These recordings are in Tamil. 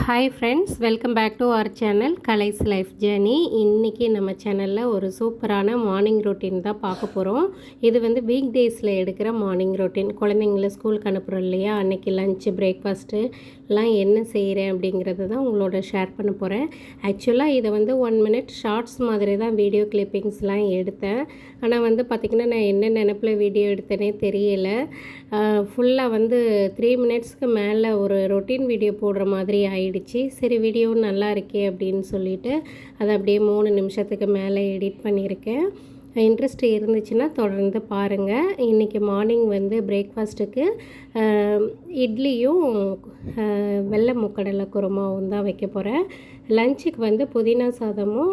Hi friends, welcome back to our channel Kalai's life journey. இன்றைக்கி நம்ம சேனலில் ஒரு சூப்பரான மார்னிங் ரொட்டீன் தான் பார்க்க போகிறோம். இது வந்து வீக் டேஸில் எடுக்கிற மார்னிங் ரொட்டீன். குழந்தைங்கள ஸ்கூலுக்கு அனுப்புகிறோம் இல்லையா, அன்றைக்கி லஞ்சு பிரேக்ஃபாஸ்ட்டு எல்லாம் என்ன செய்கிறேன் அப்படிங்கிறது தான் உங்களோட ஷேர் பண்ண போகிறேன். ஆக்சுவலாக இதை வந்து 1 மினிட் ஷார்ட்ஸ் மாதிரி தான் வீடியோ கிளிப்பிங்ஸ்லாம் எடுத்தேன். ஆனால் வந்து பார்த்திங்கன்னா நான் என்ன நினப்பில் வீடியோ எடுத்தேனே தெரியலை. ஃபுல்லாக வந்து 3 மினிட்ஸ்க்கு மேலே ஒரு ரொட்டீன் வீடியோ போடுற மாதிரி ஆயிடுச்சு. சரி, வீடியோ நல்லா இருக்கே அப்படின்னு சொல்லிவிட்டு அதை அப்படியே 3 நிமிஷத்துக்கு மேலே எடிட் பண்ணியிருக்கேன். இன்ட்ரெஸ்ட் இருந்துச்சுன்னா தொடர்ந்து பாருங்கள். இன்றைக்கி மார்னிங் வந்து பிரேக்ஃபாஸ்ட்டுக்கு இட்லியும் வெள்ளை முக்கடலை குருமாவும் தான் வைக்க போகிறேன். லஞ்சுக்கு வந்து புதினா சாதமும்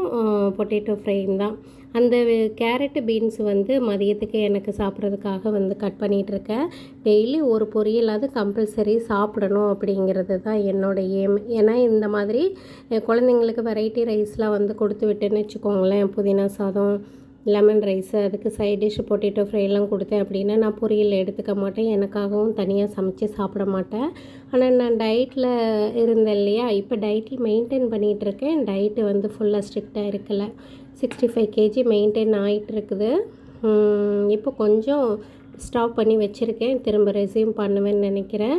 பொட்டேட்டோ ஃப்ரையும் தான். அந்த கேரட்டு பீன்ஸ் வந்து மதியத்துக்கு எனக்கு சாப்பிட்றதுக்காக வந்து கட் பண்ணிகிட்ருக்கேன். டெய்லி ஒரு பொரியலாவது கம்பல்சரி சாப்பிடணும் அப்படிங்கிறது தான் என்னோடய ஏம். ஏன்னா இந்த மாதிரி குழந்தைங்களுக்கு வெரைட்டி ரைஸ்லாம் வந்து கொடுத்து விட்டுன்னு வச்சுக்கோங்களேன், புதினா சாதம், லெமன் ரைஸு, அதுக்கு சைட் டிஷ் பொட்டேட்டோ ஃப்ரைலாம் கொடுத்தேன் அப்படின்னா நான் பொரியல் எடுத்துக்க மாட்டேன். எனக்காகவும் தனியாக சமைச்சு சாப்பிட மாட்டேன். ஆனால் நான் டயட்டில் இருந்தேன் இல்லையா, இப்போ டயட்டில் மெயின்டைன் பண்ணிகிட்ருக்கேன். டயட்டு வந்து ஃபுல்லாக ஸ்ட்ரிக்டாக இருக்கலை. 65 kg மெயின்டைன் ஆகிட்டுருக்குது. இப்போ கொஞ்சம் ஸ்டாப் பண்ணி வச்சுருக்கேன். திரும்ப ரெஸ்யூம் பண்ணுவேன்னு நினைக்கிறேன்.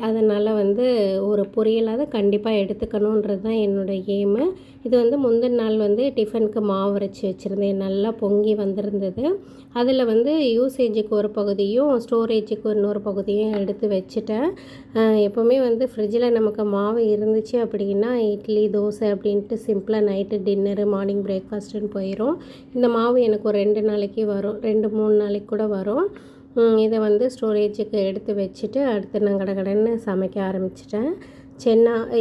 அதனால் வந்து ஒரு பொரியலாவது கண்டிப்பாக எடுத்துக்கணுன்றது தான் என்னோடய எய்மு. இது வந்து முந்தின நாள் வந்து டிஃபனுக்கு மாவு அரைச்சி வச்சுருந்தேன். நல்லா பொங்கி வந்திருந்தது. அதில் வந்து யூசேஜுக்கு ஒரு பகுதியும் ஸ்டோரேஜுக்கு இன்னொரு பகுதியும் எடுத்து வச்சுட்டேன். எப்போவுமே வந்து ஃப்ரிட்ஜில் நமக்கு மாவு இருந்துச்சு அப்படின்னா இட்லி, தோசை அப்படின்ட்டு சிம்பிளாக நைட்டு டின்னரு, மார்னிங் பிரேக்ஃபாஸ்ட்டுன்னு போயிடும். இந்த மாவு எனக்கு ஒரு 2 நாளைக்கு வரும், 2-3 நாளைக்கு கூட வரும். இதை வந்து ஸ்டோரேஜுக்கு எடுத்து வச்சுட்டு அடுத்து நான் கடகடன்னு சமைக்க ஆரம்பிச்சிட்டேன்.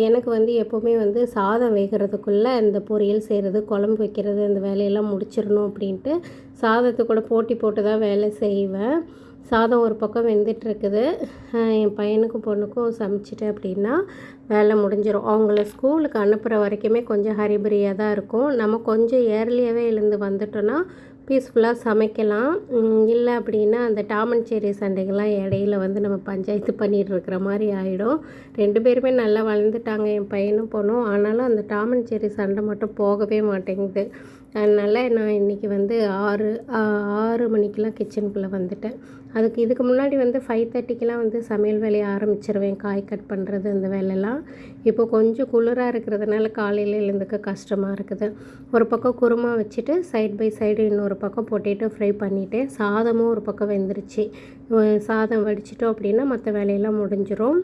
எனக்கு வந்து எப்போவுமே வந்து சாதம் வேகிறதுக்குள்ளே இந்த பொரியல் செய்கிறது, குழம்பு வைக்கிறது, இந்த வேலையெல்லாம் முடிச்சிடணும் அப்படின்ட்டு சாதத்தை கூட போட்டி போட்டு தான் வேலை செய்வேன். சாதம் ஒரு பக்கம் வெந்துட்டுருக்குது. என் பையனுக்கும் பொண்ணுக்கும் சமைச்சிட்டேன் அப்படின்னா வேலை முடிஞ்சிடும். அவங்கள ஸ்கூலுக்கு அனுப்புகிற வரைக்குமே கொஞ்சம் ஹரிபரியாக தான் இருக்கும். நம்ம கொஞ்சம் ஏர்லியாகவே எழுந்து வந்துட்டோன்னா பீஸ்ஃபுல்லாக சமைக்கலாம். இல்லை அப்படின்னா அந்த டாம் அண்ட் ஜெர்ரி சண்டைகள்லாம் இடையில வந்து நம்ம பஞ்சாயத்து பண்ணிகிட்ருக்கிற மாதிரி ஆகிடும். 2 பேருமே நல்லா வளர்ந்துட்டாங்க, என் பையனும் பொண்ணும். ஆனாலும் அந்த டாம் அண்ட் ஜெர்ரி சண்டை மட்டும் போகவே மாட்டேங்குது. அதனால் நான் இன்றைக்கி வந்து 6 மணிக்கெலாம் கிச்சனுக்குள்ளே வந்துட்டேன். இதுக்கு முன்னாடி வந்து 5:30க்கெலாம் வந்து சமையல் வேலையை ஆரம்பிச்சிருவேன். காய் கட் பண்ணுறது அந்த வேலைலாம். இப்போ கொஞ்சம் குளிராக இருக்கிறதுனால காலையில் எழுந்துக்க கஷ்டமாக இருக்குது. ஒரு பக்கம் குருமா வச்சுட்டு சைட் பை சைடு இன்னொரு பக்கம் பொட்டேட்டோ ஃப்ரை பண்ணிவிட்டேன். சாதமும் ஒரு பக்கம் வெந்துருச்சு. சாதம் வடிச்சிட்டோம் அப்படின்னா மற்ற வேலையெல்லாம் முடிஞ்சிடும்.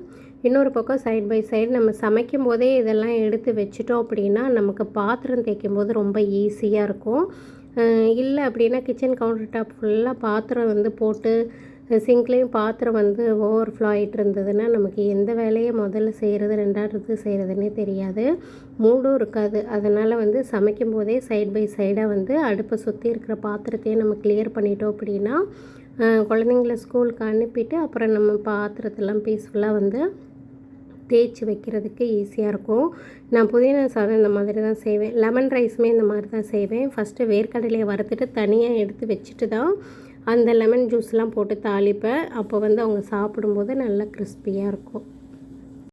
இன்னொரு பக்கம் சைட் பை சைடு நம்ம சமைக்கும் போதே இதெல்லாம் எடுத்து வச்சுட்டோம் அப்படின்னா நமக்கு பாத்திரம் தேய்க்கும் போது ரொம்ப ஈஸியாக இருக்கும். இல்லை அப்படின்னா கிச்சன் கவுண்டர் டாப் ஃபுல்லாக பாத்திரம் வந்து போட்டு சிங்க்லேயும் பாத்திரம் வந்து ஓவர்ஃப்ளோ ஆகிட்டு இருந்ததுன்னா நமக்கு எந்த வேலையை முதல்ல செய்கிறது, ரெண்டாவது செய்கிறதுனே தெரியாது, மூடும் இருக்காது. அதனால் வந்து சமைக்கும் போதே சைட் பை சைடாக வந்து அடுப்பை சுற்றி இருக்கிற பாத்திரத்தையே நம்ம கிளியர் பண்ணிட்டோம் அப்படின்னா குழந்தைங்கள ஸ்கூலுக்கு அனுப்பிட்டு அப்புறம் நம்ம பாத்திரத்தெல்லாம் பீஸ்ஃபுல்லாக வந்து தேய்ச்சி வைக்கிறதுக்கு ஈஸியாக இருக்கும். நான் புதினா சாதம் இந்த மாதிரி தான் செய்வேன். லெமன் ரைஸுமே இந்த மாதிரி தான் செய்வேன். ஃபஸ்ட்டு வேர்க்கடலையை வறுத்துட்டு தனியாக எடுத்து வச்சுட்டு தான் அந்த லெமன் ஜூஸ்லாம் போட்டு தாளிப்பேன். அப்போ வந்து அவங்க சாப்பிடும்போது நல்லா கிறிஸ்பியாக இருக்கும்.